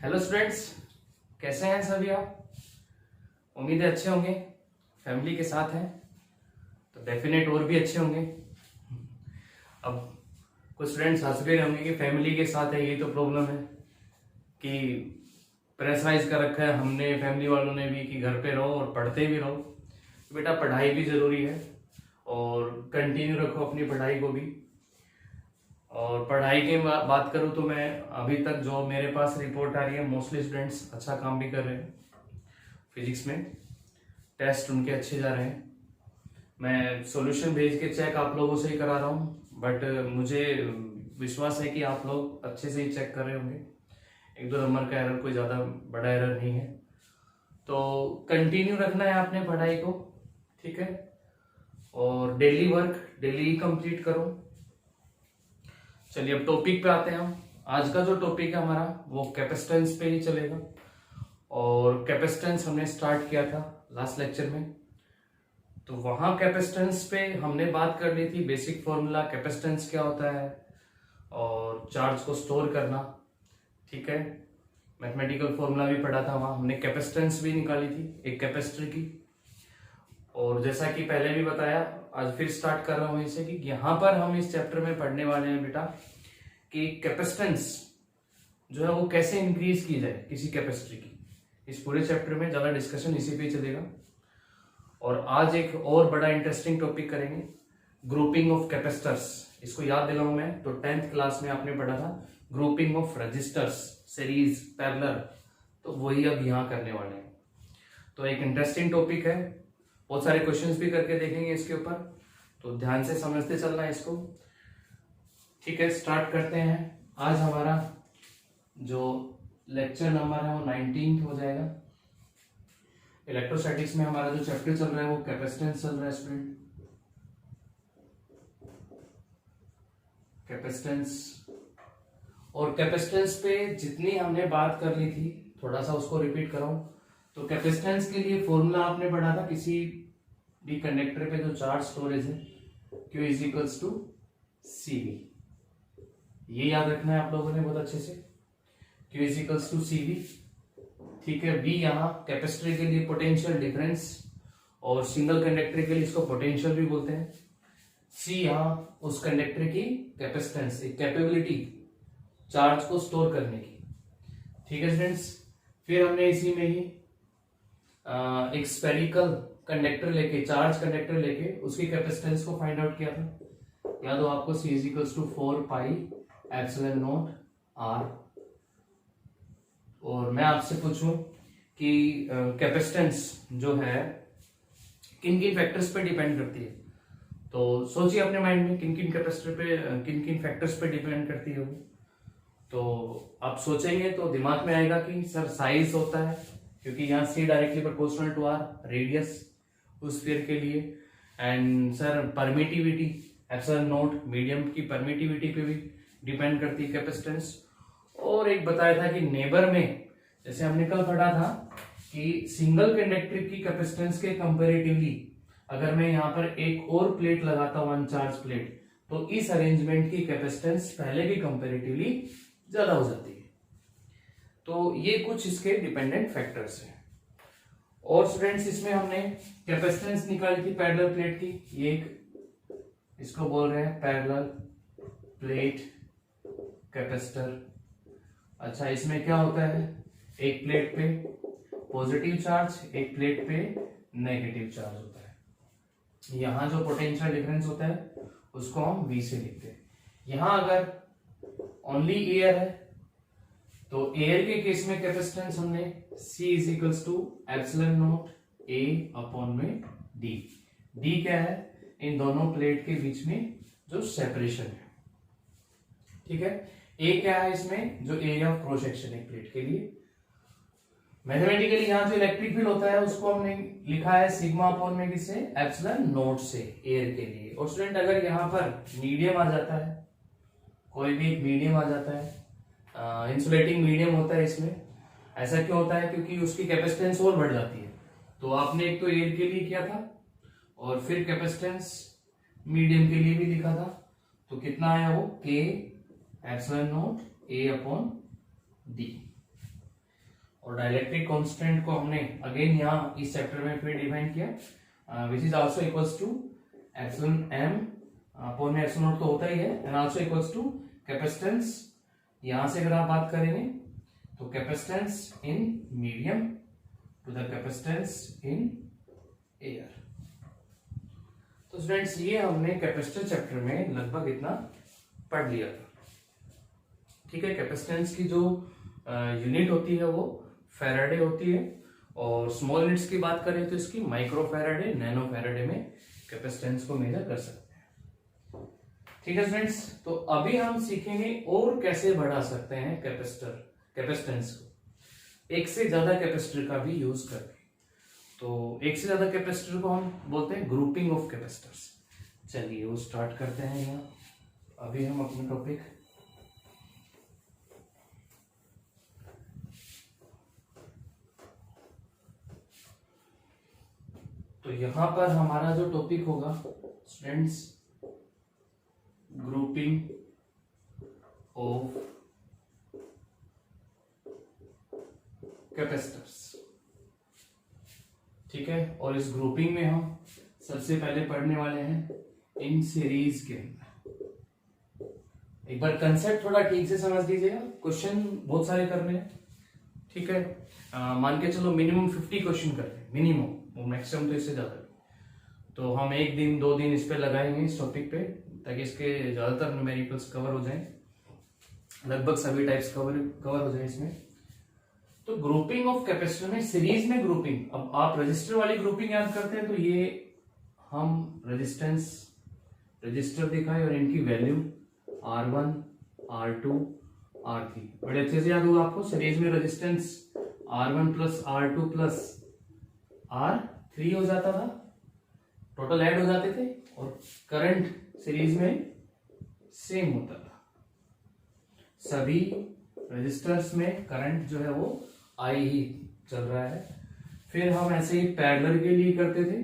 Hello students, कैसे हैं सभी आप। उम्मीद है अच्छे होंगे, फैमिली के साथ हैं तो डेफिनेट और भी अच्छे होंगे। अब कुछ स्टूडेंट्स हंस भी रहे होंगे कि फैमिली के साथ है, यही तो प्रॉब्लम है कि प्रेशराइज कर रखा है हमने, फैमिली वालों ने भी, कि घर पे रहो और पढ़ते भी रहो। बेटा पढ़ाई भी ज़रूरी है और कंटिन्यू रखो अपनी पढ़ाई को भी। और पढ़ाई की बात करूँ तो मैं अभी तक जो मेरे पास रिपोर्ट आ रही है, मोस्टली स्टूडेंट्स अच्छा काम भी कर रहे हैं। फिजिक्स में टेस्ट उनके अच्छे जा रहे हैं। मैं सॉल्यूशन भेज के चेक आप लोगों से ही करा रहा हूँ, बट मुझे विश्वास है कि आप लोग अच्छे से ही चेक कर रहे होंगे। एक दो नंबर का एरर, कोई ज़्यादा बड़ा एरर नहीं है। तो कंटिन्यू रखना है आपने पढ़ाई को, ठीक है। और डेली वर्क डेली कंप्लीट करो। चलिए अब टॉपिक पे आते हैं हम। आज का जो टॉपिक है हमारा वो कैपेसिटेंस पे ही चलेगा। और कैपेसिटेंस हमने स्टार्ट किया था लास्ट लेक्चर में, तो वहां कैपेसिटेंस पे हमने बात कर ली थी बेसिक फॉर्मूला, कैपेसिटेंस क्या होता है और चार्ज को स्टोर करना, ठीक है। मैथमेटिकल फॉर्मूला भी पढ़ा था, वहां हमने कैपेसिटेंस भी निकाली थी एक कैपेसिटर की। और जैसा कि पहले भी बताया, आज फिर स्टार्ट कर रहा हूं इसे कि यहाँ पर हम इस चैप्टर में पढ़ने वाले हैं बेटा कि कैपेसिटेंस जो है वो कैसे इंक्रीज की जाए किसी कैपेसिटर की। इस पूरे चैप्टर में ज्यादा डिस्कशन इसी पे चलेगा। और आज एक और बड़ा इंटरेस्टिंग टॉपिक करेंगे, ग्रुपिंग ऑफ कैपेसिटर्स। इसको याद दिलाऊं मैं तो 10th क्लास में आपने पढ़ा था grouping of registers, series, parallel, तो वही अब यहाँ करने वाले हैं। तो एक इंटरेस्टिंग टॉपिक है, बहुत सारे क्वेश्चंस भी करके देखेंगे इसके ऊपर, तो ध्यान से समझते चलना है इसको, ठीक है। स्टार्ट करते हैं। आज हमारा जो लेक्चर नंबर है वो 19 हो जाएगा। इलेक्ट्रोस्टैटिक्स में हमारा जो चैप्टर चल रहा है वो कैपेसिटेंस चल रहा है स्टूडेंट, कैपेसिटेंस। और कैपेसिटेंस पे जितनी हमने बात कर ली थी थोड़ा सा उसको रिपीट कराऊं तो कैपेसिटेंस के लिए फॉर्मूला आपने पढ़ा था, किसी भी कंडक्टर पे जो चार्ज स्टोरेज है Q is equals to CV। ये याद रखना है आप लोगों ने बहुत अच्छे से, Q is equals to CV, ठीक है। V यहाँ कैपेसिटर के लिए पोटेंशियल डिफरेंस, और सिंगल कंडक्टर के लिए इसको पोटेंशियल भी बोलते हैं। C यहाँ उस कंडक्टर की कैपेसिटेंस, एक कैपेबिलिटी चार्ज को स्टोर करने की, ठीक है स्टूडेंट्स। फिर हमने इसी में ही एक स्फेरिकल कंडक्टर लेके, चार्ज कंडक्टर लेके उसकी कैपेसिटेंस को फाइंड आउट किया था, याद हो आपको, C is equals to 4 pi epsilon naught R। और मैं आपसे पूछूं कि कैपेसिटेंस जो है किन किन फैक्टर्स पे डिपेंड करती है, तो सोचिए अपने माइंड में किन किन कैपेसिटर पे, किन किन फैक्टर्स पे डिपेंड करती होगी। तो आप सोचेंगे तो दिमाग में आएगा कि सर साइज होता है, क्योंकि यहाँ C directly proportional to R, radius उस स्फीयर के लिए। And sir permittivity, epsilon naught medium की परमिटिविटी पे भी डिपेंड करती है कैपेसिटेंस। और एक बताया था कि नेबर में, जैसे हमने कल पढ़ा था कि सिंगल कंडक्टर की कैपेसिटेंस के कंपैरेटिवली अगर मैं यहाँ पर एक और प्लेट लगाता हूं, अनचार्ज प्लेट, तो इस अरेंजमेंट की कैपेसिटेंस पहले की कंपैरेटिवली ज्यादा हो जाती है। तो ये कुछ इसके डिपेंडेंट फैक्टर्स हैं। और स्टूडेंट्स इसमें हमने कैपेसिटेंस निकाली थी पैरेलल प्लेट की, ये एक, इसको बोल रहे हैं पैरेलल प्लेट कैपेसिटर। अच्छा, इसमें क्या होता है, एक प्लेट पे पॉजिटिव चार्ज, एक प्लेट पे नेगेटिव चार्ज होता है। यहां जो पोटेंशियल डिफरेंस होता है उसको हम V से लिखते हैं। यहां अगर ओनली एयर है तो एयर के केस में कैपेसिटेंस हमने C is equals to epsilon naught A upon में D। D क्या है, इन दोनों प्लेट के बीच में जो सेपरेशन है, ठीक है। A क्या है इसमें, जो एरिया ऑफ क्रॉस सेक्शन है प्लेट के लिए। मैथमेटिकली यहाँ जो इलेक्ट्रिक फील्ड होता है उसको हमने लिखा है सिग्मा अपॉन में किससे, एप्सिलॉन नॉट से, एयर के लिए। और स्टूडेंट अगर यहाँ पर मीडियम आ जाता है, कोई भी एक मीडियम आ जाता है, इंसुलेटिंग मीडियम होता है इसमें, ऐसा क्यों होता है, क्योंकि उसकी कैपेसिटेंस और बढ़ जाती है। तो आपने एक तो एयर के लिए किया था और फिर कैपेसिटेंस मीडियम के लिए भी लिखा था, तो कितना आया वो K epsilon naught A upon D। और डाइलेक्ट्रिक कांस्टेंट को हमने अगेन यहाँ इस चैप्टर में फिर डिफाइन किया, which is also equals to epsilon m upon में एप्सिलॉन नॉट तो होता ही है, and also equals to capacitance. यहां से अगर आप बात करेंगे तो capacitance in medium to the capacitance in air. तो स्टूडेंट्स ये हमने कैपेसिटर चैप्टर में लगभग इतना पढ़ लिया था। ठीक है, कैपेसिटेंस की जो यूनिट होती है वो फैराडे होती है, और स्मॉल यूनिट्स की बात करें तो इसकी माइक्रो फैराडे, नैनो फैराडे में कैपेसिटेंस को मेजर कर सकते हैं। ठीक है स्टूडेंट्स, तो अभी हम सीखेंगे और कैसे बढ़ा सकते हैं कैपेसिटेंस को एक से ज्यादा कैपेसिटर का भी यूज करके। तो एक से ज्यादा कैपेसिटर को हम बोलते हैं ग्रुपिंग ऑफ कैपेसिटर्स। चलिए वो स्टार्ट करते हैं। यहाँ अभी हम अपना टॉपिक तो यहां पर हमारा जो टॉपिक होगा स्टूडेंट्स, ग्रुपिंग ऑफ कैपेसिटर्स। ठीक है, और इस ग्रुपिंग में हम सबसे पहले पढ़ने वाले हैं इन सीरीज के अंदर। एक बार कंसेप्ट थोड़ा ठीक से समझ लीजिएगा, क्वेश्चन बहुत सारे करने हैं। ठीक है, मान के चलो मिनिमम 50 क्वेश्चन कर रहे हैं, मिनिमम, मैक्सिमम तो इससे ज्यादा। तो हम एक दिन 2 दिन इस पे लगाएंगे इस टॉपिक पे, ताकि इसके ज्यादातर न्यूमेरिकल्स कवर हो जाएं, लगभग सभी टाइप्स कवर हो जाए इसमें। तो ग्रुपिंग ऑफ कैपेसिटर में सीरीज में ग्रुपिंग, अब आप रजिस्टर वाली ग्रुपिंग याद करते हैं तो ये हम रजिस्टर दिखाए और इनकी वैल्यू R1, R2, R3 बड़े अच्छे से याद होगा आपको। सीरीज में resistance R1 plus R2 plus R3 हो जाता था, टोटल ऐड हो जाते थे, और करंट सीरीज में सेम होता था। सभी रजिस्टर्स में करंट जो है वो I ही चल रहा है। फिर हम ऐसे ही पैरेलल के लिए करते थे,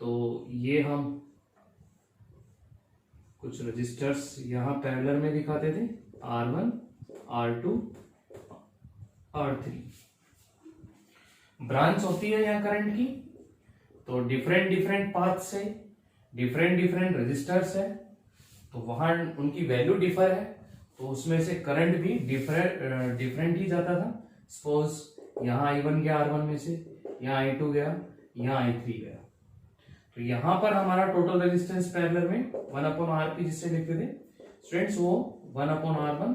तो ये हम कुछ रजिस्टर्स यहां पैरेलल में दिखाते थे, R1, R2, R3। ब्रांच होती है यहाँ करंट की, तो डिफरेंट पाथ से डिफरेंट रजिस्टर्स है, तो वहां उनकी वैल्यू डिफर है, तो उसमें से करंट भी डिफरेंट ही जाता था। सपोज यहाँ I1 गया R1 में से, यहाँ I2 गया, यहाँ I3 गया, तो यहां पर हमारा टोटल रेजिस्टेंस पैरेलल में 1/RP जिससे लिखते थे स्टूडेंट्स, वो 1/R1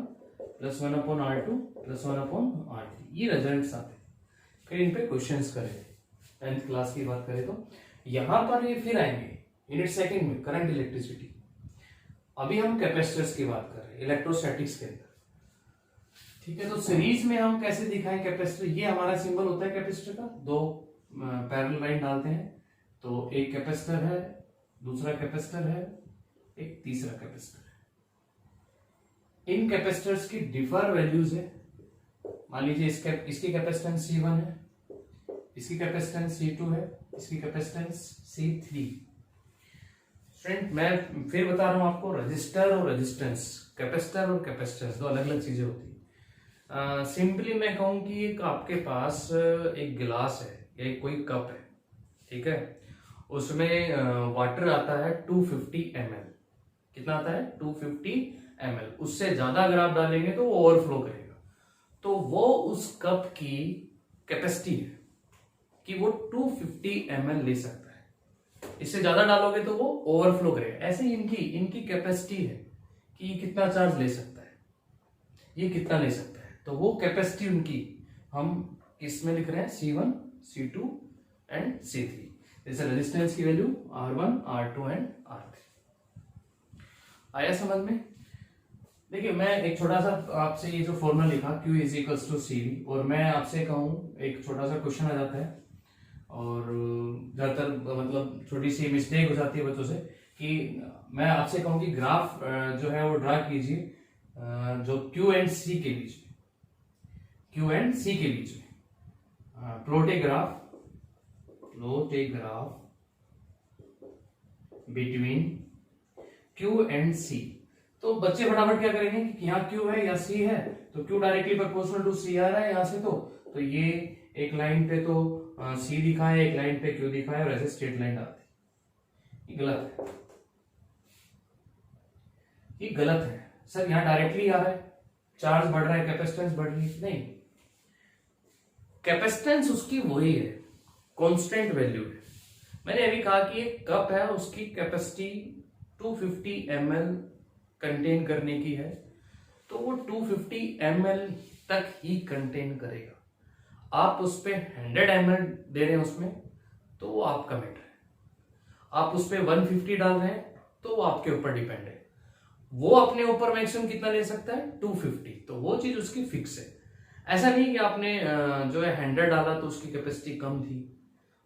plus 1/R2 plus 1/R3, ये रिजल्ट्स आते। फिर इन पे क्वेश्चंस करे 10th क्लास की बात करें तो यहां पर ये फिर आएंगे यूनिट सेकंड में करंट इलेक्ट्रिसिटी। अभी हम कैपेसिटर्स की बात कर रहे हैं इलेक्ट्रोस्टैटिक्स के अंदर। ठीक है, तो सीरीज में हम कैसे दिखाएं कैपेसिटर, ये हमारा सिंबल होता है कैपेसिटर का। 2 पैरेलल लाइन डालते हैं, तो एक कैपेसिटर है, दूसरा कैपेसिटर है, एक तीसरा कैपेसिटर है। इन कैपेसिटर्स की डिफर वैल्यूज है। मान लीजिए इसकी कैपेसिटेंस C1 है, इसकी कैपेसिटेंस C2 है, इसकी कैपेसिटेंस C3। फ्रेंड मैं फिर बता रहा हूं आपको, रजिस्टर और रेजिस्टेंस, कैपेसिटर और कैपेसिटेंस दो अलग अलग चीजें होती है। सिंपली मैं कहूं कि एक आपके पास एक गिलास है या कोई कप है, ठीक है, उसमें वाटर आता है 250 ml। कितना आता है? 250 ml। उससे ज्यादा अगर आप डालेंगे तो वो ओवरफ्लो करेगा, तो वो उस कप की कैपेसिटी है कि वो 250 ml ले सकता है। इससे ज्यादा डालोगे तो वो ओवरफ्लो करेगा। ऐसे ही इनकी कैपेसिटी है कि ये कितना चार्ज ले सकता है, ये कितना ले सकता है, तो वो कैपेसिटी उनकी हम किसमें लिख रहे हैं? C1, C2 and C3। जैसे रेजिस्टेंस की value R1, R2 and R3। आया समझ में? देखिए मैं एक छोटा सा आपसे ये जो फॉर्मूला लिखा Q is equals to CV, और मैं आपसे कहूं एक छोटा सा क्वेश्चन आ जाता है और ज्यादातर मतलब छोटी सी मिस्टेक हो जाती है बच्चों से कि मैं आपसे कहूं कि ग्राफ जो है वो ड्रा कीजिए जो Q एंड C के बीच में, Q एंड C के बीच में plot a graph between Q and C। तो बच्चे फटाफट क्या करेंगे कि यहाँ Q है या C है, तो Q directly proportional to C आ रहा है यहाँ से, तो ये एक लाइन पे तो C दिखा है, एक लाइन पे Q दिखा है, और ऐसे स्ट्रेट लाइन आती है। ये गलत है, ये गलत है सर। यहाँ डायरेक्टली आ रहा है, चार्ज बढ़ रहा है, कैपेसिटेंस बढ़ रही है, नहीं, कैपेसिटेंस उसकी वही है, कांस्टेंट वैल्यू है। मैंने अभी कहा कि एक कप है, उसकी कैपेसिटी 250 ml कंटेन करने की है, तो वो 250 ml तक ही कंटेन करेगा। आप उस पे 100 ml दे रहे हैं उसमें, तो वो आपका मैटर है। आप उस पे 150 डाल रहे हैं, तो वो आपके ऊपर डिपेंड है। वो अपने ऊपर मैक्सिमम कितना ले सकता है, 250, तो वो चीज उसकी फिक्स है। ऐसा नहीं कि आपने जो है 100 डाला तो उसकी कैपेसिटी कम थी,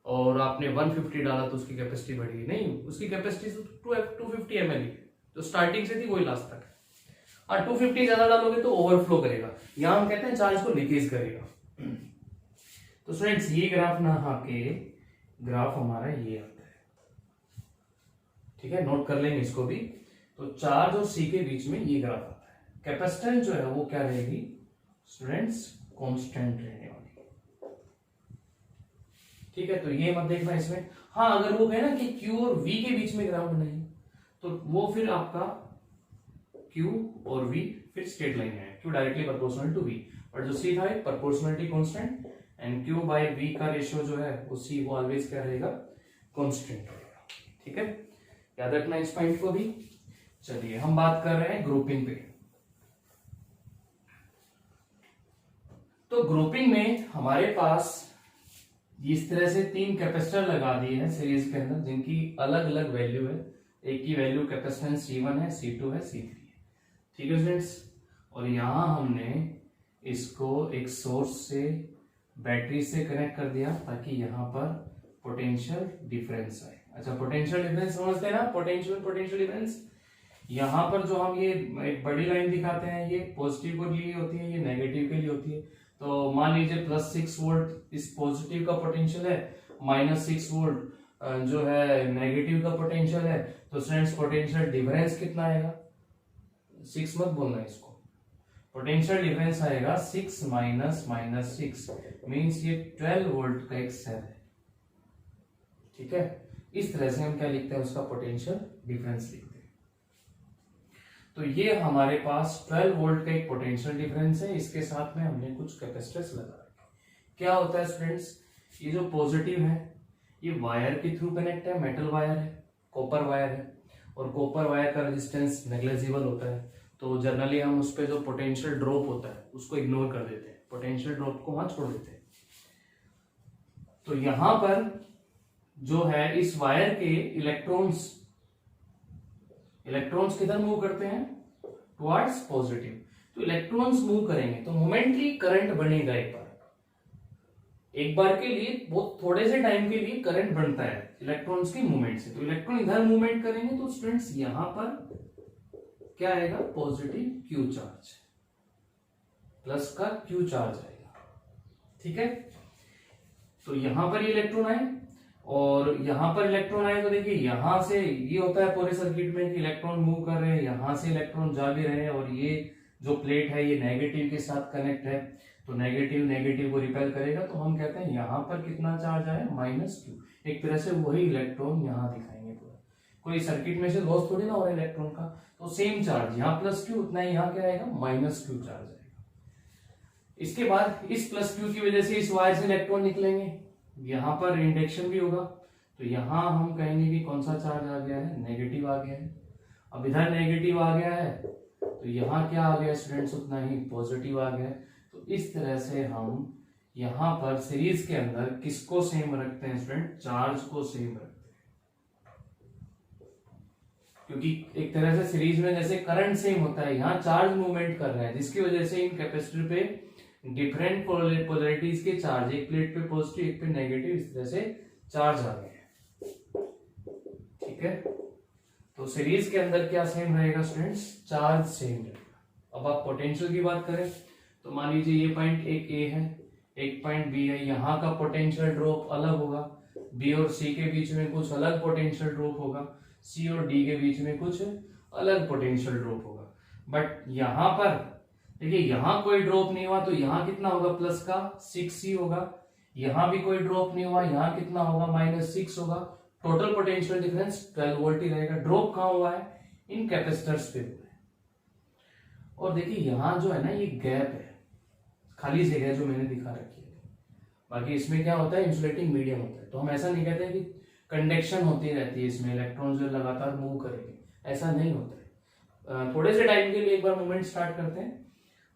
और आपने 150 डाला तो उसकी कैपेसिटी बढ़ी, नहीं, उसकी कैपेसिटी 250 ml ही, तो स्टार्टिंग से थी वही लास्ट तक है। और 250 ज्यादा डालोगे तो ओवरफ्लो करेगा, यहां हम कहते हैं चार्ज को लीकेज करेगा। तो स्टूडेंट्स ये ग्राफ ना आके ग्राफ हमारा ये आता है, ठीक है, नोट कर लेंगे इसको भी। तो चार्ज और सी के बीच में ये ग्राफ आता है। कैपेसिटेंस जो है वो क्या रहेगी स्टूडेंट्स, कांस्टेंट रहने वाली, ठीक है। तो ये मत देखना इसमें। हाँ, अगर वो कहे ना कि Q और V के बीच में ग्राफ बनाइए, तो वो फिर आपका Q और V फिर स्ट्रेट लाइन है, Q directly proportional to V, और जो C था proportionality constant, and Q by V का रेशियो जो है वो C वो ऑलवेज क्या रहेगा, कांस्टेंट रहेगा, ठीक है। याद रखना इस पॉइंट को भी। चलिए हम बात कर रहे हैं ग्रुपिंग पे। तो ग्रुपिंग में हमारे पास इस तरह से 3 कैपेसिटर लगा दिए हैं सीरीज के अंदर, जिनकी अलग अलग वैल्यू है। एक की वैल्यू कैपेसिटेंस C1 है, C2 है, C3 है, ठीक है स्टूडेंट्स। और यहां हमने इसको एक सोर्स से, बैटरी से कनेक्ट कर दिया, ताकि यहां पर पोटेंशियल डिफरेंस आए। अच्छा, पोटेंशियल डिफरेंस समझते हैं ना, पोटेंशियल डिफरेंस। यहां पर जो हम ये एक बड़ी लाइन दिखाते हैं, ये पॉजिटिव के लिए होती है, ये नेगेटिव के लिए होती है। तो मान लीजिए +6 वोल्ट इस पॉजिटिव का पोटेंशियल है, -6 वोल्ट जो है नेगेटिव का पोटेंशियल है। तो स्टूडेंट्स पोटेंशियल डिफरेंस कितना आएगा, 6 मत बोलना इसको, पोटेंशियल डिफरेंस आएगा 6 - -6 मींस ये 12 वोल्ट का एक सेल है, ठीक है। इस तरह से हम क्या लिखते हैं, उसका पोटेंशियल डिफरेंस लिखते हैं। तो ये हमारे पास 12 वोल्ट का एक पोटेंशियल डिफरेंस है, इसके साथ में हमने कुछ कैपेसिटर्स लगा रखे। क्या होता है स्टूडेंट्स, ये जो पॉजिटिव है ये वायर के थ्रू कनेक्ट है, मेटल वायर है, कॉपर वायर है, और कॉपर वायर का रेजिस्टेंस नेग्लिजिबल होता है। तो जनरली हम उस पर जो पोटेंशियल ड्रॉप होता है उसको इग्नोर कर देते हैं, पोटेंशियल ड्रॉप को वहां छोड़ देते हैं। तो यहां पर जो है इस वायर के इलेक्ट्रॉन्स किधर मूव करते हैं, टुवर्ड्स पॉजिटिव। तो इलेक्ट्रॉन्स मूव करेंगे तो मोमेंटली करंट बनेगा। एक बार के लिए, बहुत थोड़े से टाइम के लिए करंट बनता है इलेक्ट्रॉन्स की मूवमेंट से। तो इलेक्ट्रॉन इधर मूवमेंट करेंगे तो स्टूडेंट्स यहां पर क्या आएगा, पॉजिटिव Q चार्ज, प्लस का Q चार्ज आएगा, ठीक है। तो यहां पर इलेक्ट्रॉन आए और यहां पर इलेक्ट्रॉन आए, तो देखिए यहां से ये होता है पूरे सर्किट में कि इलेक्ट्रॉन मूव कर रहे हैं, यहां से इलेक्ट्रॉन जा भी रहे हैं, और ये जो प्लेट है ये नेगेटिव के साथ कनेक्ट है, तो नेगेटिव को रिपेल करेगा। तो हम कहते हैं यहां पर कितना चार्ज आया, -Q। एक तरह से वही इलेक्ट्रॉन यहां दिखाएंगे पूरा, कोई सर्किट में से लॉस थोड़ी ना हो रहा है इलेक्ट्रॉन का। तो सेम चार्ज यहाँ +Q उतना ही यहाँ क्या आएगा, -Q चार्ज आएगा। इसके बाद इस +Q की वजह से इस वायर से इलेक्ट्रॉन निकलेंगे, यहां पर इंडक्शन भी होगा। तो यहां हम कहेंगे कि कौन सा चार्ज आ गया है, नेगेटिव आ गया है। अब इधर नेगेटिव आ गया है, तो यहां क्या आ गया स्टूडेंट्स, उतना ही पॉजिटिव आ गया है। तो इस तरह से हम यहां पर सीरीज के अंदर किसको सेम रखते हैं स्टूडेंट, चार्ज को सेम रखते हैं। क्योंकि एक तरह से सीरीज में जैसे करंट सेम होता है, यहाँ चार्ज मूवमेंट कर रहा है, जिसकी वजह से इन कैपेसिटर पे डिफरेंट पोलैरिटीज के चार्ज, एक प्लेट पे पॉजिटिव एक पे नेगेटिव, इस तरह से चार्ज आ गए हैं, ठीक है। तो सीरीज के अंदर क्या सेम रहेगा स्टूडेंट्स, चार्ज सेम रहेगा। अब आप पोटेंशियल की बात करें तो मान लीजिए ये पॉइंट एक A है, एक पॉइंट B है, यहाँ का पोटेंशियल ड्रॉप अलग होगा, B और C के बीच में कुछ अलग पोटेंशियल ड्रॉप होगा, C और D के बीच में कुछ अलग पोटेंशियल ड्रॉप होगा। बट यहां पर देखिए यहां कोई ड्रॉप नहीं हुआ तो यहां कितना होगा, प्लस का 6C होगा। यहां भी कोई ड्रॉप नहीं हुआ, यहां कितना होगा, -6 होगा। टोटल पोटेंशियल डिफरेंस 12 वोल्ट ही रहेगा। ड्रॉप कहां हुआ है, इन कैपेसिटर्स पे हुआ है। और देखिए यहां जो है ना, ये गैप है, खाली जगह जो मैंने दिखा रखी है। बाकी इसमें क्या होता है, इंसुलेटिंग मीडियम होता है। तो हम ऐसा नहीं कहते कि कंडक्शन होती रहती है इसमें, इलेक्ट्रॉन जो लगातार मूव करेंगे, ऐसा नहीं होता है। थोड़े से टाइम के लिए एक बार मूवमेंट स्टार्ट करते हैं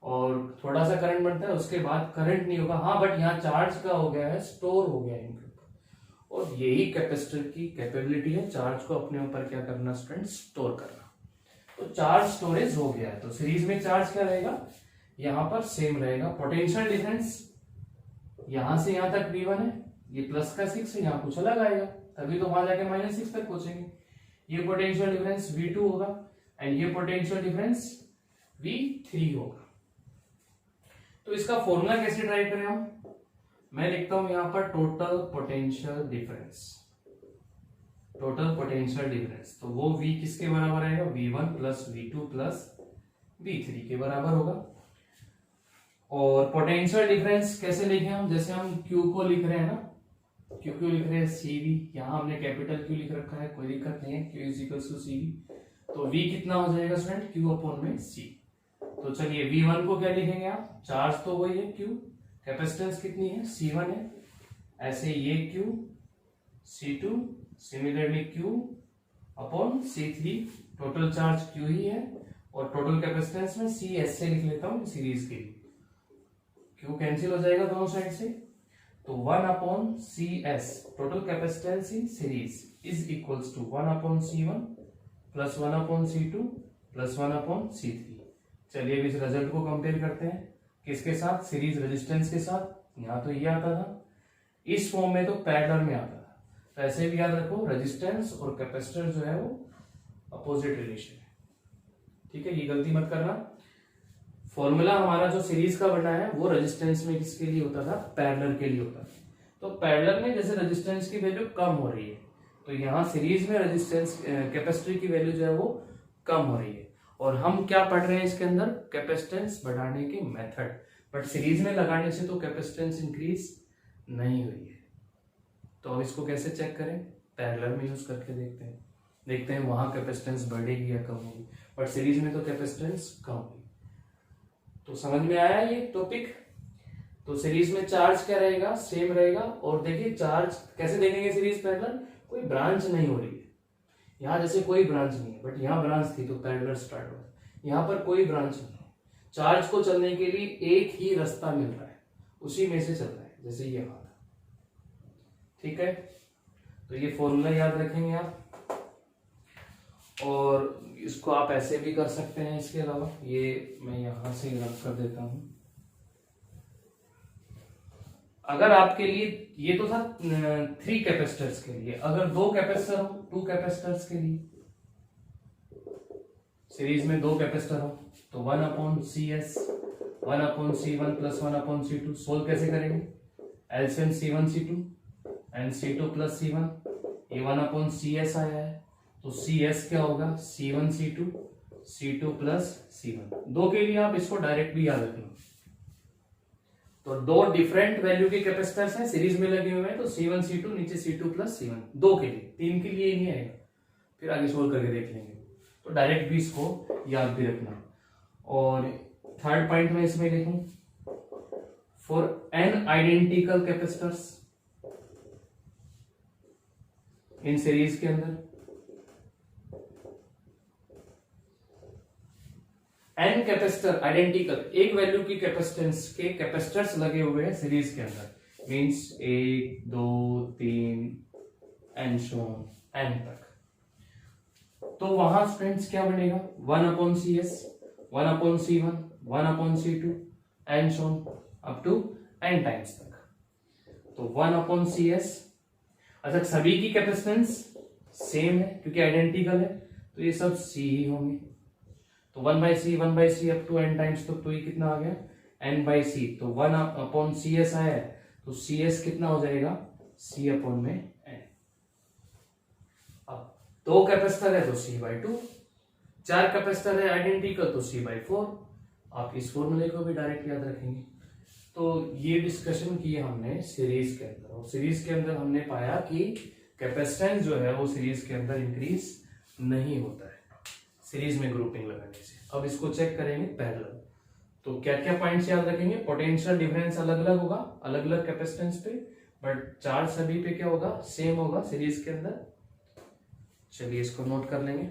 और थोड़ा सा करंट बनता है, उसके बाद करंट नहीं होगा। हाँ, बट यहाँ चार्ज का हो गया है, स्टोर हो गया है इनके ऊपर। और यही कैपेसिटर की कैपेबिलिटी है, चार्ज को अपने ऊपर क्या करना स्टूडेंट, स्टोर करना। तो चार्ज स्टोरेज हो गया है। तो सीरीज में चार्ज क्या रहेगा, यहां पर सेम रहेगा। पोटेंशियल डिफरेंस यहां से यहां तक V1 है, ये प्लस का 6 है, यहां कुछ अलग आएगा, तभी तो वहां जाके -6 तक पहुंचेंगे। ये पोटेंशियल डिफरेंस V2 होगा एंड ये पोटेंशियल डिफरेंस V3 होगा। तो इसका फॉर्मूला कैसे ड्राइव करें हम, मैं लिखता हूं यहां पर total potential difference. Total potential difference तो वो V किसके बराबर आएगा, V1 plus V2 plus V3 के बराबर होगा। और पोटेंशियल डिफरेंस कैसे लिखे हम, जैसे हम Q को लिख रहे हैं ना, Q लिख रहे हैं CV, यहां हमने कैपिटल Q लिख रखा है, कोई दिक्कत नहीं है, Q is equal to CV। तो V कितना हो जाएगा स्टूडेंट, Q अपॉन में C। तो चलिए V1 को क्या लिखेंगे आप, चार्ज तो वही है Q, कैपेसिटेंस कितनी है, C1 है, ऐसे ये Q, C2, similarly Q upon C3, total charge Q ही है और टोटल कैपेसिटेंस में CS से लिख लेता हूं सीरीज के लिए। Q कैंसिल हो जाएगा दोनों साइड से, तो 1 upon CS total capacitance in series is equals to 1 upon C1 plus 1 upon C2 plus 1 upon C3। चलिए अब इस रिजल्ट को कंपेयर करते हैं किसके साथ, सीरीज रेजिस्टेंस के साथ। यहां तो ये आता था, इस फॉर्म में तो पैरेलल में आता था। तो ऐसे भी याद रखो, रेजिस्टेंस और कैपेसिटर जो है वो अपोजिट रिलेशन है, ठीक है, ये गलती मत करना। फॉर्मूला हमारा जो सीरीज का बना है वो रेजिस्टेंस में किसके लिए होता था, पैरेलल के लिए होता था। तो पैरेलल में जैसे रेजिस्टेंस की वैल्यू कम हो रही है, तो यहाँ सीरीज में रेजिस्टेंस कैपेसिटर की वैल्यू जो है वो कम हो रही है। और हम क्या पढ़ रहे हैं इसके अंदर, कैपेसिटेंस बढ़ाने के मेथड। बट सीरीज में लगाने से तो कैपेसिटेंस इंक्रीज नहीं हुई है। तो अब इसको कैसे चेक करें, पैरेलल में यूज करके देखते हैं वहां कैपेसिटेंस बढ़ेगी या कम होगी। बट सीरीज में तो कैपेसिटेंस कम हुई। तो समझ में आया ये टॉपिक। तो सीरीज में चार्ज क्या रहेगा, सेम रहेगा। और देखिए चार्ज कैसे देखेंगे सीरीज पैरेलल, कोई ब्रांच नहीं हो रही है, यहाँ जैसे कोई ब्रांच नहीं है, बट यहाँ ब्रांच थी तो पैरेलल स्टार्ट हुआ। यहाँ पर कोई ब्रांच नहीं है, चार्ज को चलने के लिए एक ही रास्ता मिल रहा है, उसी में से चल रहा है, जैसे ये था, ठीक है। तो ये फॉर्मूला याद रखेंगे आप, और इसको आप ऐसे भी कर सकते हैं। इसके अलावा ये मैं यहां से रख कर देता हूं। अगर आपके लिए ये तो था 3 कैपेसिटर्स के लिए, अगर 2 कैपेसिटर हो, 2 कैपेसिटर्स के लिए सीरीज में 2 कैपेसिटर हो, तो 1 upon CS 1 upon C1 plus 1 upon C2। Solve कैसे करेंगे, LCM C1 C2 and C2 plus C1, ये 1 अपॉन CS आया है, तो CS क्या होगा, C1 C2 C2 plus C1। 2 के लिए आप इसको डायरेक्ट भी याद रखना। तो 2 डिफरेंट वैल्यू के कैपेसिटर्स हैं, सीरीज में लगे हुए हैं, तो C1 C2 नीचे C2 प्लस C1। 2 के लिए, 3 के लिए नहीं आएगा, फिर आगे सोल्व करके देख लेंगे। तो डायरेक्ट भी इसको याद भी रखना। और थर्ड पॉइंट में इसमें लिखूं, for n identical capacitors in series के अंदर, n कैपेसिटर आइडेंटिकल, एक वैल्यू की कैपेसिटेंस के कैपेसिटर्स लगे हुए हैं सीरीज के अंदर, means 1 2 3 and so on n तक। तो वहां स्टूडेंट्स क्या बनेगा, 1 upon CS 1 upon C1 1 upon C2 and so on up to n times तक। तो 1 अपॉन CS, अच्छा सभी की कैपेसिटेंस सेम है क्योंकि आइडेंटिकल है, तो ये सब C ही होंगे। तो 1/c up to n times, तो ये कितना आ गया, n/c। तो 1 अपॉन CS आया है, तो CS कितना हो जाएगा, C अपॉन में n। अब 2 कैपेसिटर है तो C/2, 4 कैपेसिटर है आइडेंटिकल तो C/4। आप इस फॉर्मूले को भी डायरेक्ट याद रखेंगे। तो ये डिस्कशन किए हमने सीरीज के अंदर, और सीरीज के अंदर हमने पाया कि कैपेसिटेंस जो है वो सीरीज के अंदर इंक्रीज नहीं होता है सीरीज में ग्रुपिंग लगाने से। अब इसको चेक करेंगे पैरेलल। तो क्या क्या पॉइंट्स याद रखेंगे? पोटेंशियल डिफरेंस अलग अलग होगा अलग अलग कैपेसिटेंस पे, बट चार्ज सभी पे क्या होगा? सेम होगा सीरीज के अंदर। चलिए इसको नोट कर लेंगे।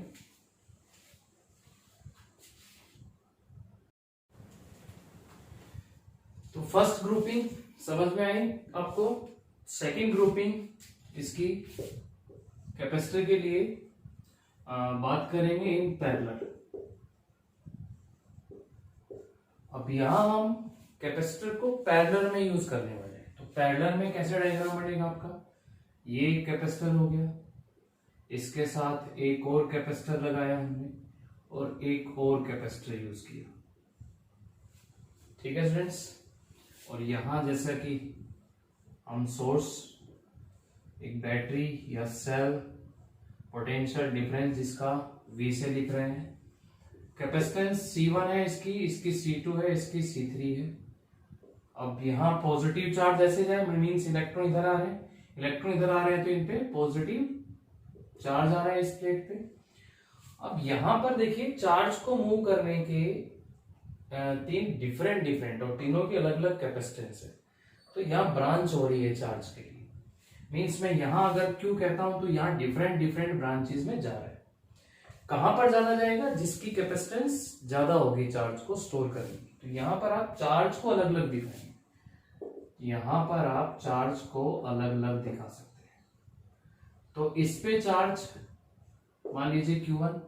तो फर्स्ट ग्रुपिंग समझ में आई आपको। सेकंड ग्रुपिंग इसकी कैपेसिटर के लिए बात करेंगे इन पैरेलल। अब यहां हम कैपेसिटर को पैरेलल में यूज करने वाले हैं। तो पैरेलल में कैसे डायग्राम बनेगा आपका? ये कैपेसिटर हो गया, इसके साथ एक और कैपेसिटर लगाया हमने और एक और कैपेसिटर यूज किया। ठीक है स्टूडेंट्स। और यहां जैसा कि हम सोर्स, एक बैटरी या सेल, पोटेंशियल डिफरेंस जिसका V से लिख रहे हैं। कैपेसिटेंस C1 है इसकी C2 है, इसकी C3 है। अब यहाँ पॉजिटिव चार्ज ऐसे जाए, मीन्स इलेक्ट्रॉन इधर आ रहे हैं, इलेक्ट्रॉन इधर आ रहे हैं, तो इन पे पॉजिटिव चार्ज आ रहा है इस प्लेट पे। अब यहां पर देखिए चार्ज को मूव करने के 3 डिफरेंट और तीनों की अलग अलग कैपेसिटेंस है। तो यहाँ ब्रांच हो रही है चार्ज के लिए। मीन्स मैं यहां अगर क्यों कहता हूं, तो यहाँ डिफरेंट ब्रांचेस में जा रहा है। कहां पर ज्यादा जाएगा? जिसकी कैपेसिटेंस ज्यादा होगी चार्ज को स्टोर करने की। तो यहां पर आप चार्ज को अलग अलग दिखाएंगे, यहां पर आप चार्ज को अलग अलग दिखा सकते हैं। तो इस पे चार्ज मान लीजिए Q1,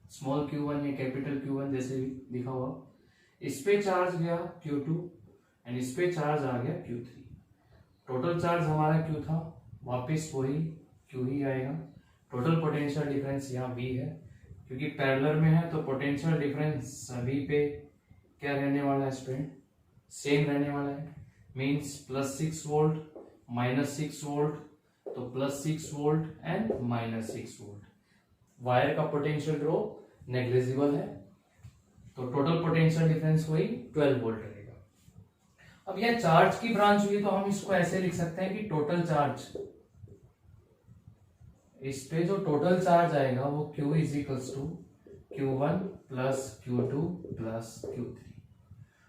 स्मॉल Q1 या कैपिटल Q1 जैसे भी दिखा हुआ। इस पे चार्ज गया Q2 एंड इस पे चार्ज आ गया Q3। टोटल चार्ज हमारा Q था, वापस वही Q ही आएगा। टोटल पोटेंशियल डिफरेंस यहाँ V है, क्योंकि पैरेलल में है तो पोटेंशियल डिफरेंस सभी पे क्या रहने वाला है स्टूडेंट? सेम रहने वाला है। मींस +6 वोल्ट -6 वोल्ट, तो +6 वोल्ट एंड -6 वोल्ट। वायर का पोटेंशियल ड्रॉप नेग्लिजिबल है, तो टोटल पोटेंशियल डिफरेंस वही 12 वोल्ट रहेगा। अब यह चार्ज की ब्रांच हुई तो हम इसको ऐसे लिख सकते हैं कि टोटल चार्ज, इस पे जो टोटल चार्ज आएगा वो Q is equals to Q1 plus Q2 plus Q3।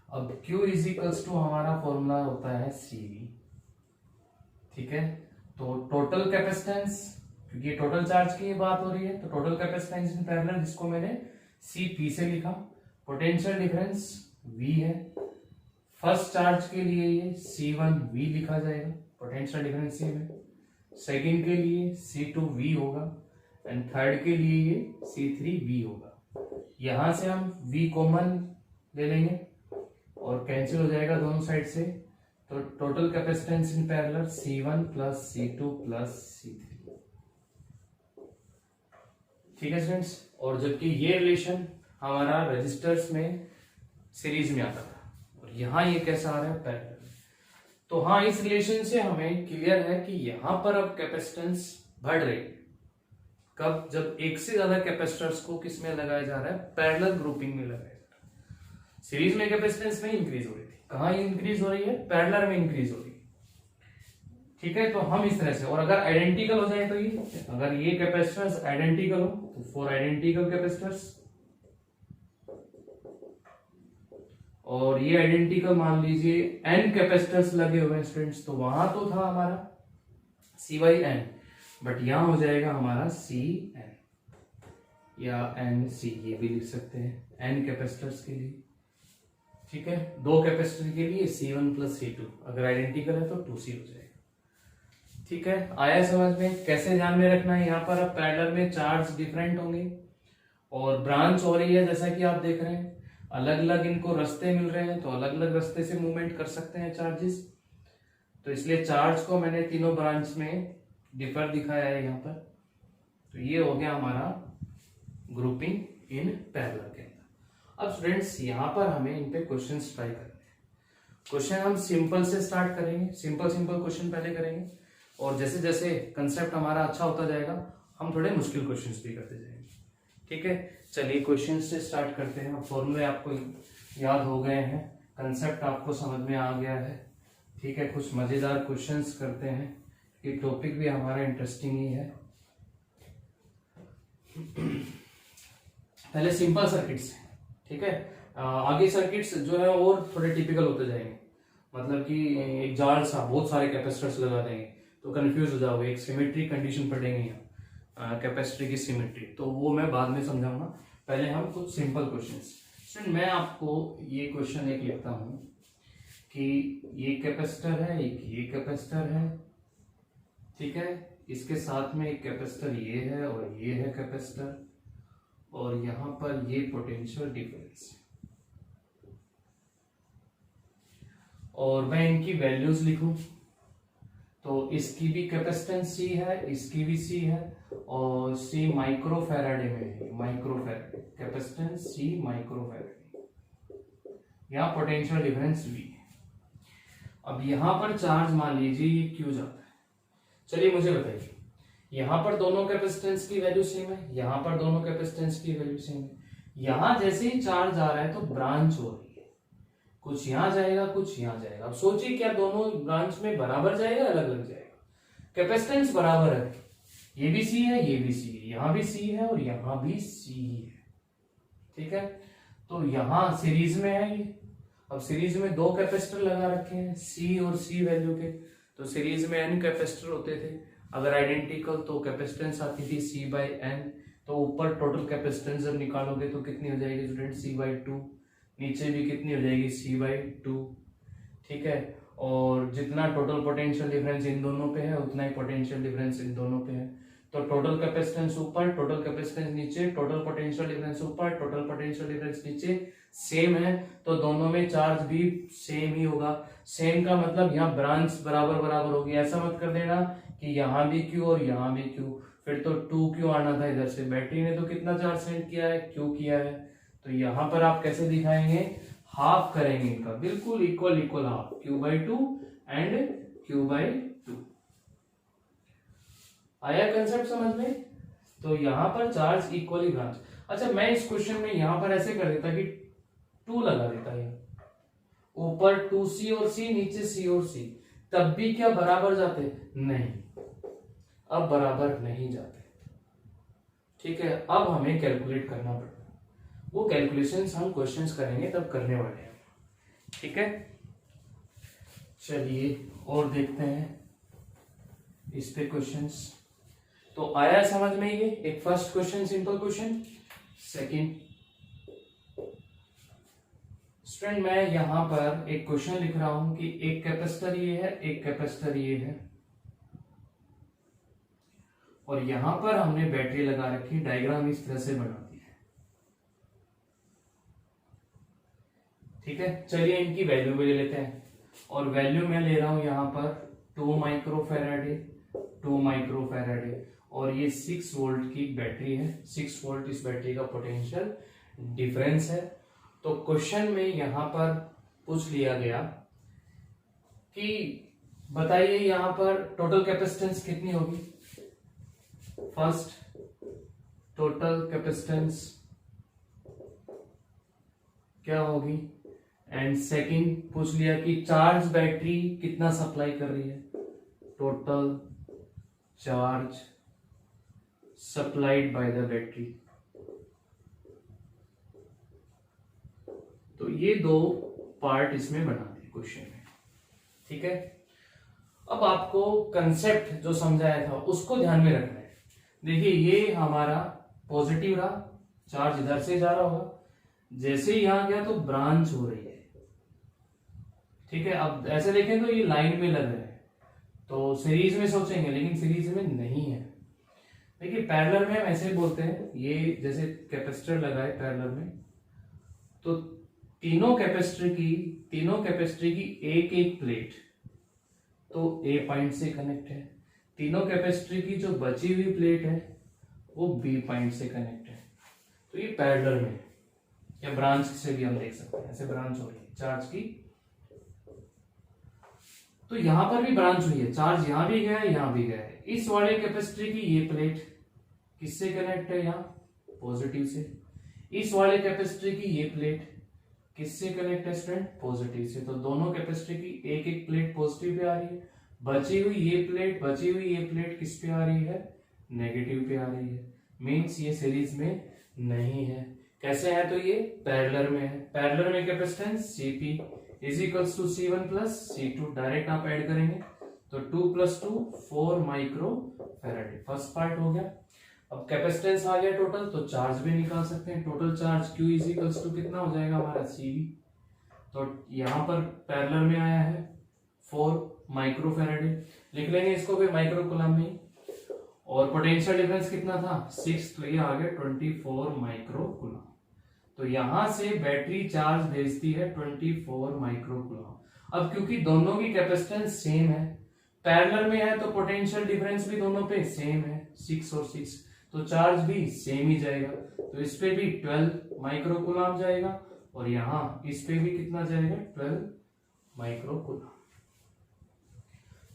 अब Q इज इक्वल्स टू हमारा फॉर्मूला होता है CV। ठीक है। तो टोटल कैपेसिटेंस, क्योंकि टोटल चार्ज की बात हो रही है, तो टोटल कैपेसिटेंस इन पैरेलल जिसको मैंने CP से लिखा। पोटेंशियल डिफरेंस V है। फर्स्ट चार्ज के लिए ये C1V लिखा जाएगा, पोटेंशियल डिफरेंस सेम है। सेकंड के लिए C2V होगा एंड थर्ड के लिए ये C3V होगा। यहां से हम V कॉमन ले लेंगे और कैंसिल हो जाएगा दोनों साइड से। तो total capacitance in parallel C1 plus C2 plus C3। ठीक है स्टूडेंट्स। और जबकि ये रिलेशन हमारा रजिस्टर्स में सीरीज में आता था, और यहां ये कैसा आ रहा है? पैरेलल। तो हाँ, इस रिलेशन से हमें क्लियर है कि यहां पर अब कैपेसिटेंस बढ़ रही है। कब? जब एक से ज्यादा कैपेसिटर्स को किस में लगाया जा रहा है? पैरेलल ग्रुपिंग में लगाया जा रहा है। सीरीज में कैपेसिटेंस नहीं इंक्रीज हो रही थी, कहां इंक्रीज हो रही है? पैरेलल में इंक्रीज हो रही है। ठीक है। तो हम इस तरह से, और अगर आइडेंटिकल हो जाए तो ये, अगर ये कैपेसिटर्स आइडेंटिकल हो तो 4 आइडेंटिकल कैपेसिटर्स, और ये आइडेंटिकल मान लीजिए n कैपेसिटर्स लगे हुए हैं स्टूडेंट्स, तो वहां तो था हमारा C/n, बट यहां हो जाएगा हमारा CN या NC, ये भी लिख सकते हैं n कैपेसिटर्स के लिए। ठीक है। 2 कैपेसिटर के लिए C1 प्लस C2, अगर आइडेंटिकल है तो 2C हो जाएगा। ठीक है। आया समझ में? कैसे ध्यान में रखना है? यहाँ पर अब पैरेलल में चार्ज डिफरेंट होंगे और ब्रांच हो रही है, जैसा कि आप देख रहे हैं अलग अलग इनको रास्ते मिल रहे हैं, तो अलग अलग रास्ते से मूवमेंट कर सकते हैं चार्जेस। तो इसलिए चार्ज को मैंने तीनों ब्रांच में डिफर दिखाया है यहाँ पर। तो ये हो गया हमारा ग्रुपिंग इन पैरेलल के अंदर। अब स्टूडेंट्स यहाँ पर हमें इन पे क्वेश्चंस ट्राई करने हैं। क्वेश्चन हम सिंपल से स्टार्ट करेंगे, सिंपल क्वेश्चन पहले करेंगे, और जैसे जैसे कंसेप्ट हमारा अच्छा होता जाएगा हम थोड़े मुश्किल क्वेश्चंस भी करते जाएंगे। ठीक है, चलिए क्वेश्चन से स्टार्ट करते हैं। फॉर्मूले आपको याद हो गए हैं, कंसेप्ट आपको समझ में आ गया है। ठीक है, कुछ मजेदार क्वेश्चंस करते हैं कि टॉपिक भी हमारा इंटरेस्टिंग ही है। पहले सिंपल सर्किट्स, ठीक है, आगे सर्किट्स जो है और थोड़े टिपिकल होते जाएंगे। मतलब कि एक जाल सा बहुत सारे कैपेसिटर्स लगा देंगे तो कंफ्यूज हो जाओगे। एक सिमेट्री कंडीशन पढ़ेंगे यहाँ, कैपेसिटर की सिमेट्री, तो वो मैं बाद में समझाऊंगा। पहले हम कुछ सिंपल क्वेश्चंस। मैं आपको ये क्वेश्चन एक लिखता हूं कि ये कैपेसिटर है, एक ये कैपेसिटर है, ठीक है, इसके साथ में एक कैपेसिटर ये है और ये है कैपेसिटर, और यहां पर ये पोटेंशियल डिफरेंस है, और मैं इनकी वैल्यूज लिखूं तो इसकी भी कैपेसिटेंस C है, इसकी भी C है, और C माइक्रो फैराडे में है। Micro Faraday capacitance C micro Faraday, यहाँ पोटेंशियल डिफरेंस V है। अब यहां पर चार्ज मान लीजिए ये Q जाता है। चलिए मुझे बताइए, यहां पर दोनों कैपेसिटेंस की वैल्यू सेम है, यहां पर दोनों कैपेसिटेंस की वैल्यू सेम है। यहां जैसे ही चार्ज आ रहा है तो ब्रांच हो रही है, कुछ यहां जाएगा कुछ यहां जाएगा। अब सोचिए क्या दोनों ब्रांच में बराबर जाएगा, अलग अलग जाएगा? कैपेसिटेंस बराबर है, ये भी C है ये भी C है, यहां भी C है और यहां भी C है, ठीक है। तो यहां सीरीज में है ये। अब सीरीज में दो कैपेसिटर लगा रखे हैं C और C वैल्यू के, तो सीरीज में N कैपेसिटर होते थे। अगर आइडेंटिकल तो कैपेसिटेंस आती थी C/N, तो ऊपर टोटल कैपेसिटेंस जब निकालोगे तो कितनी हो जाएगी स्टूडेंट? C/2। नीचे भी कितनी हो जाएगी? C/2, ठीक है। और जितना टोटल पोटेंशियल डिफरेंस इन दोनों पे है उतना ही पोटेंशियल डिफरेंस इन दोनों पे है। तो टोटल कैपेसिटेंस ऊपर, टोटल कैपेसिटेंस नीचे, टोटल पोटेंशियल डिफरेंस ऊपर, टोटल पोटेंशियल डिफरेंस नीचे, सेम है तो दोनों में चार्ज भी सेम ही होगा। सेम का मतलब यहाँ ब्रांच बराबर बराबर होगी। ऐसा मत कर देना कि यहाँ भी Q और यहाँ भी Q, फिर तो 2Q आना था इधर से। बैटरी ने तो कितना चार्ज सेंड किया है? Q किया है। तो यहाँ पर आप कैसे दिखाएंगे? हाफ करेंगे इनका, बिल्कुल equal equal half, Q/2 and Q/2। आया कंसेप्ट समझ में? तो यहाँ पर चार्ज इक्वली ब्रांच। अच्छा, मैं इस क्वेश्चन में यहाँ पर ऐसे कर देता कि 2 लगा देता है, ऊपर 2C और C, नीचे C और C, तब भी क्या बराबर जाते? नहीं, अब बराबर नहीं जाते, ठीक है। अब हमें कैलकुलेट करना पड़ेगा, वो कैलकुलेशंस हम क्वेश्चंस करेंगे तब करने वाले हैं, ठीक है। चलिए और देखते हैं इस पे क्वेश्चंस। तो आया समझ में ये एक first question, simple question. Second student, मैं यहां पर एक क्वेश्चन लिख रहा हूं कि एक कैपेसिटर ये है, एक कैपेसिटर ये है, और यहां पर हमने बैटरी लगा रखी। डायग्राम इस तरह से बना दी है, ठीक है। चलिए इनकी वैल्यू भी ले लेते हैं, और वैल्यू मैं ले रहा हूं यहां पर 2 माइक्रो फैराडे, 2 माइक्रो फैराडे, और ये 6 वोल्ट की बैटरी है। 6 वोल्ट इस बैटरी का पोटेंशियल डिफरेंस है। तो क्वेश्चन में यहां पर पूछ लिया गया कि बताइए यहां पर टोटल कैपेसिटेंस कितनी होगी। फर्स्ट, टोटल कैपेसिटेंस क्या होगी, एंड सेकंड पूछ लिया कि चार्ज बैटरी कितना सप्लाई कर रही है। Total charge supplied by the battery. तो ये दो पार्ट इसमें बना दिए क्वेश्चन में, ठीक है। अब आपको कंसेप्ट जो समझाया था उसको ध्यान में रखना है। देखिए ये हमारा पॉजिटिव रहा, चार्ज इधर से जा रहा होगा, जैसे ही यहां गया तो ब्रांच हो रही है, ठीक है। अब ऐसे देखें तो ये लाइन में लग रहा है, तो सीरीज में सोचेंगे, लेकिन सीरीज में नहीं है। देखिए पैरेलल में हम ऐसे बोलते हैं, ये जैसे कैपेसिटर लगाए पैरेलल में, तो तीनों कैपेसिटर की एक एक प्लेट तो A पॉइंट से कनेक्ट है, तीनों कैपेसिटर की जो बची हुई प्लेट है वो B पॉइंट से कनेक्ट है। तो ये पैरेलल में, या ब्रांच से भी हम देख सकते हैं, ऐसे ब्रांच हो रही है चार्ज की। तो यहां पर भी ब्रांच हुई है, चार्ज यहां भी गया है, यहां भी गया है। इस वाले कैपेसिटर की ये प्लेट किससे कनेक्ट है? यहाँ पॉजिटिव से। इस वाले कैपेसिटर की ये प्लेट किससे कनेक्ट है स्टूडेंट? पॉजिटिव से। तो दोनों कैपेसिटर की एक एक प्लेट पॉजिटिव पे आ रही है, बची हुई ये प्लेट किस पे आ रही है? नेगेटिव पे आ रही है। मींस ये सीरीज में नहीं है। कैसे है? तो ये पैरेलल में है। पैरेलल में capacitance Cp is equals to C1 plus C2, direct आप ऐड करेंगे तो 2 + 2 4 माइक्रो फैराड। फर्स्ट पार्ट हो गया। अब कैपेसिटेंस आ गया टोटल, तो चार्ज भी निकाल सकते हैं। Total charge Q is equals to कितना हो जाएगा हमारा? Cv। तो यहाँ पर पैरेलल में आया है 4 माइक्रो फैराड, लिख लेंगे इसको भी माइक्रो कूलम में। और पोटेंशियल डिफरेंस कितना था? 6, तो ये आ गया 24 माइक्रो कूलम। तो यहां से बैटरी चार्ज भेजती है 24 माइक्रो कूलम। अब क्योंकि दोनों की कैपेसिटेंस सेम है, पैरेलल में है, तो पोटेंशियल डिफरेंस भी दोनों पे सेम है, 6 और 6, तो चार्ज भी सेम ही जाएगा। तो इस पे भी 12 माइक्रो कूलम जाएगा और यहाँ इस पे भी कितना जाएगा? 12 माइक्रो कूलम।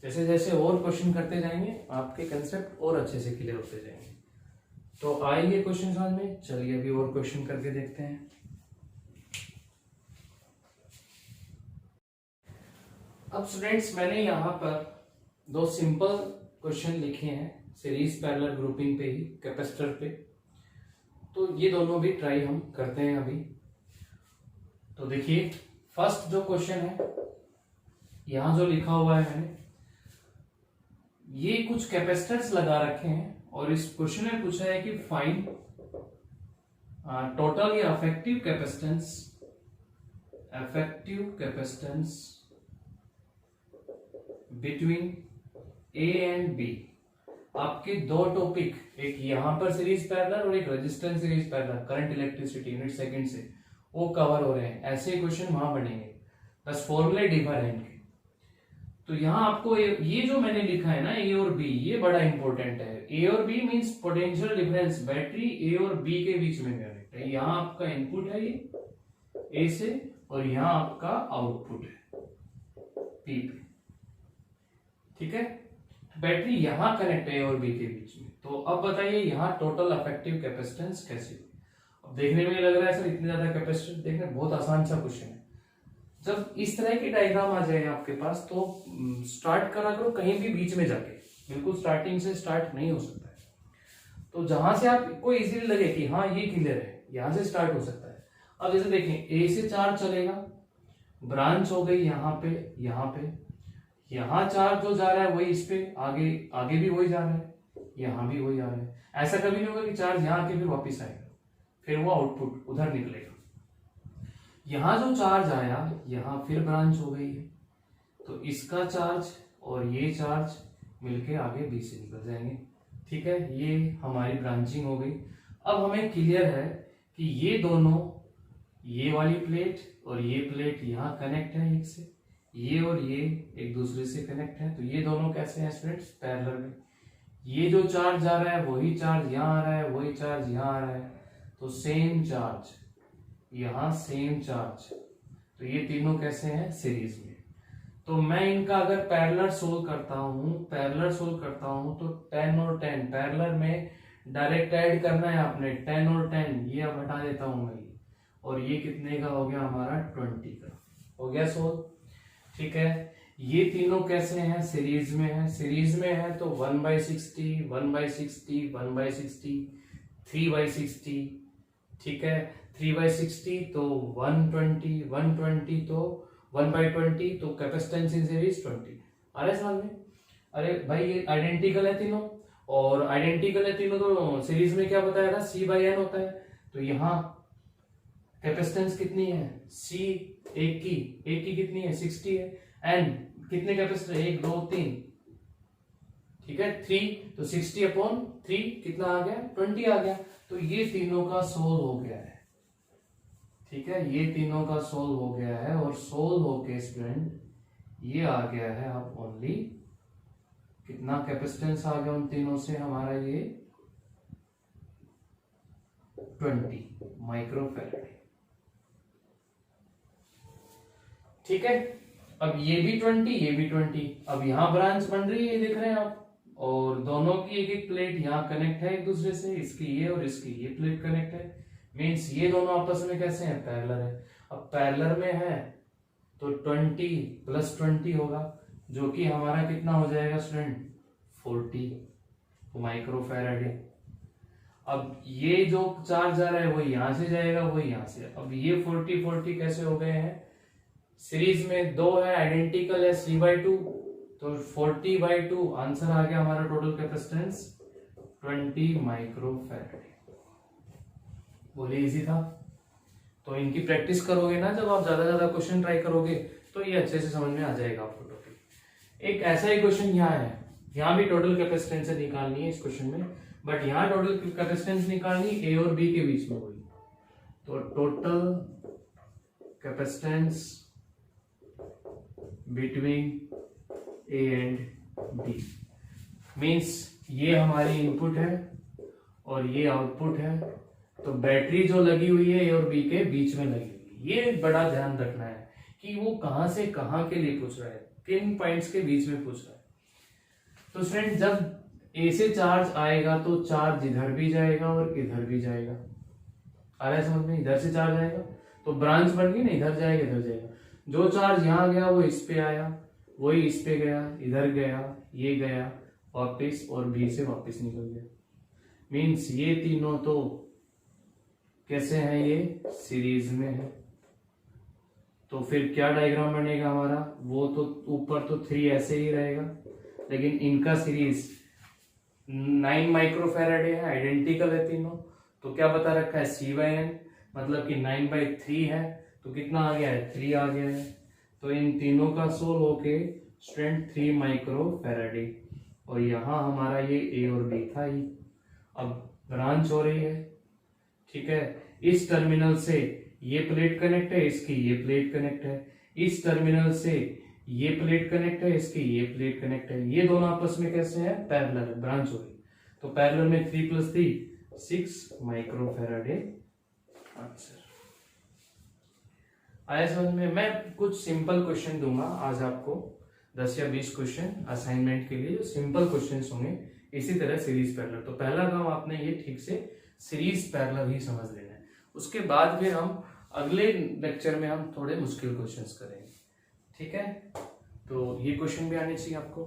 जैसे जैसे और क्वेश्चन करते जाएंगे आपके कंसेप्ट और अच्छे से क्लियर होते जाएंगे। तो आइए क्वेश्चन समझ में, चलिए अभी और क्वेश्चन करके देखते हैं। अब स्टूडेंट्स मैंने यहाँ पर 2 सिंपल क्वेश्चन लिखे हैं सीरीज पैरेलल ग्रुपिंग पे ही, कैपेसिटर पे। तो ये दोनों भी ट्राई हम करते हैं अभी। तो देखिए फर्स्ट जो क्वेश्चन है, यहां जो लिखा हुआ है मैंने, ये कुछ कैपेसिटर्स लगा रखे हैं और इस क्वेश्चन में पूछा है कि फाइंड टोटल या effective capacitance between A and B. आपके 2 टॉपिक, एक यहां पर सीरीज पैरेलल और एक resistance series parallel, current electricity unit second से, वो कवर हो रहे हैं। ऐसे क्वेश्चन वहां बनेंगे, बस फॉर्मूले डिफर है इनके। तो यहाँ आपको ये जो मैंने लिखा है ना ए और बी, ये बड़ा इंपॉर्टेंट है। ए और B means potential difference battery A और बी के बीच में कनेक्ट है। यहाँ आपका इनपुट है ये ए से और यहाँ आपका आउटपुट है पी पे, ठीक है। बैटरी यहाँ कनेक्ट है ए और बी के बीच में। तो अब बताइए यहाँ टोटल अफेक्टिव कैपेसिटेंस कैसे हुई? अब देखने में लग रहा है सर इतने ज्यादा कैपेसिटेंस, देखने बहुत आसान सा क्वेश्चन है। जब इस तरह की डायग्राम आ जाए आपके पास तो स्टार्ट करा करो कहीं भी बीच में जाके, बिल्कुल स्टार्टिंग से स्टार्ट नहीं हो सकता है। तो जहां से आपको इजीली लगे कि हाँ ये क्लियर है, यहां से स्टार्ट हो सकता है। अब जैसे देखें ए से चार्ज चलेगा, ब्रांच हो गई यहाँ पे, यहाँ चार्ज जो जा रहा है वही इस पे आगे आगे भी वही जा रहा है, यहाँ भी वही आ रहा है। ऐसा कभी नहीं होगा कि चार्ज यहाँ आके फिर वापिस आएगा, फिर वो आउटपुट उधर निकलेगा। यहां जो चार्ज आया यहां फिर ब्रांच हो गई है, तो इसका चार्ज और ये चार्ज मिलके आगे बी से निकल जाएंगे, ठीक है। ये हमारी ब्रांचिंग हो गई। अब हमें क्लियर है कि ये दोनों, ये वाली प्लेट और ये प्लेट यहाँ कनेक्ट है एक से, ये और ये एक दूसरे से कनेक्ट है। तो ये दोनों कैसे हैं स्टूडेंट्स? पैरेलल में। ये जो चार्ज आ रहा है वही चार्ज यहाँ आ रहा है, वही चार्ज यहाँ आ रहा है, तो सेम चार्ज यहाँ, सेम चार्ज। तो ये तीनों कैसे हैं? सीरीज में। तो मैं इनका अगर पैरेलल सोल्व करता हूं तो 10 और 10 पैरेलल में डायरेक्ट ऐड करना है आपने, 10 और 10 ये अब हटा देता हूं मैं, और ये कितने का हो गया हमारा? 20 का हो गया सोल्व, ठीक है। ये तीनों कैसे हैं? सीरीज में है। सीरीज में है तो 1/60, 1/60, 1/60, 3/60, ठीक है। 3/60 तो 120, 120 तो 1/20, तो कैपेसिटेंस इन सीरीज 20। आ रहे समझ में? अरे भाई ये आइडेंटिकल है तीनों, और आइडेंटिकल है तीनों तो सीरीज में क्या बताया था? C/N होता है। तो यहाँ कैपेसिटेंस कितनी है? C एक की कितनी है? 60 है। N कितने कैपेसिटर? 1 2 3, ठीक है, 3, तो 60/3 कितना आ गया? 20 आ गया। तो ये तीनों का सोल्व हो गया है, ठीक है। ये तीनों का सोल्व हो गया है, और सोल्व होके स्टूडेंट ये आ गया है अब ओनली कितना कैपेसिटेंस आ गया उन तीनों से हमारा? ये 20 माइक्रोफैराड, ठीक है। अब ये भी 20, ये भी 20। अब यहां ब्रांच बन रही है, ये देख रहे हैं आप, और दोनों की एक एक प्लेट यहाँ कनेक्ट है एक दूसरे से, इसकी ये और इसकी ये प्लेट कनेक्ट है, मीन्स ये दोनों आपस में कैसे हैं, पैरेलल है। अब पैरेलल में है तो 20 + 20 होगा, जो कि हमारा कितना हो जाएगा स्टूडेंट, 40 माइक्रोफैराडे। अब ये जो चार्ज आ रहा है वो यहां से जाएगा, वो यहां से। अब ये 40 कैसे हो गए हैं, सीरीज में दो है, आइडेंटिकल है, 3/2, तो 40/2 आंसर आ गया हमारा टोटल कैपेसिटेंस 20 माइक्रोफैराडे। बोलिए इजी था। तो इनकी प्रैक्टिस करोगे ना, जब आप ज्यादा क्वेश्चन ट्राई करोगे तो ये अच्छे से समझ में आ जाएगा आपको टॉपिक। एक ऐसा ही क्वेश्चन यहाँ है, यहाँ भी टोटल कैपेसिटेंस निकालनी है इस क्वेश्चन में, बट यहाँ टोटल कैपेसिटेंस निकालनी ए और बी के बीच में हुई। तो total capacitance between A and B, means ये हमारी इनपुट है और ये आउटपुट है। तो बैटरी जो लगी हुई है ए और बी के बीच में लगी हुई है, ये बड़ा ध्यान रखना है कि वो कहां से कहां के लिए पूछ रहा है, किन पॉइंट्स के बीच में पूछ रहा है। तो फ्रेंड जब ए से चार्ज आएगा तो चार्ज इधर भी जाएगा और इधर भी जाएगा, आ रहा है समझ में, इधर से चार्ज आएगा तो ब्रांच बन गई ना, इधर जाएगा इधर जाएगा। जो चार्ज यहाँ गया वो इस पे आया, वही इस पे गया, इधर गया, ये गया वापस और बी से वापस निकल गया। मीन्स ये तीनों तो कैसे हैं, ये सीरीज में है। तो फिर क्या डायग्राम बनेगा हमारा, वो तो ऊपर तो 3 ऐसे ही रहेगा, लेकिन इनका सीरीज 9 माइक्रोफैराडे है, आइडेंटिकल है तीनों। तो क्या बता रखा है, C/n, मतलब कि 9/3 है, तो कितना आ गया है, 3 आ गया है। तो इन तीनों का सोल होके स्टूडेंट 3 माइक्रोफैराडे, और यहाँ हमारा ये ए और बी था ही। अब ब्रांच हो रही है, ठीक है, इस टर्मिनल से ये प्लेट कनेक्ट है, इसकी ये प्लेट कनेक्ट है, इस टर्मिनल से ये प्लेट कनेक्ट है, इसकी ये प्लेट कनेक्ट है। ये दोनों आपस में कैसे हैं, पैरेलल, ब्रांच हो रही। तो पैरेलल में 3 + 3 6 माइक्रोफैराडे आंसर आया समझ में। मैं कुछ सिंपल क्वेश्चन दूंगा आज आपको, 10 या 20 क्वेश्चन असाइनमेंट के लिए, जो सिंपल क्वेश्चन होंगे इसी तरह सीरीज पैरेलल। तो पहला काम आपने ये ठीक से सीरीज पैरेलल ही समझ लेना है, उसके बाद फिर हम अगले लेक्चर में हम थोड़े मुश्किल क्वेश्चंस करेंगे, ठीक है। तो ये क्वेश्चन भी आने चाहिए आपको।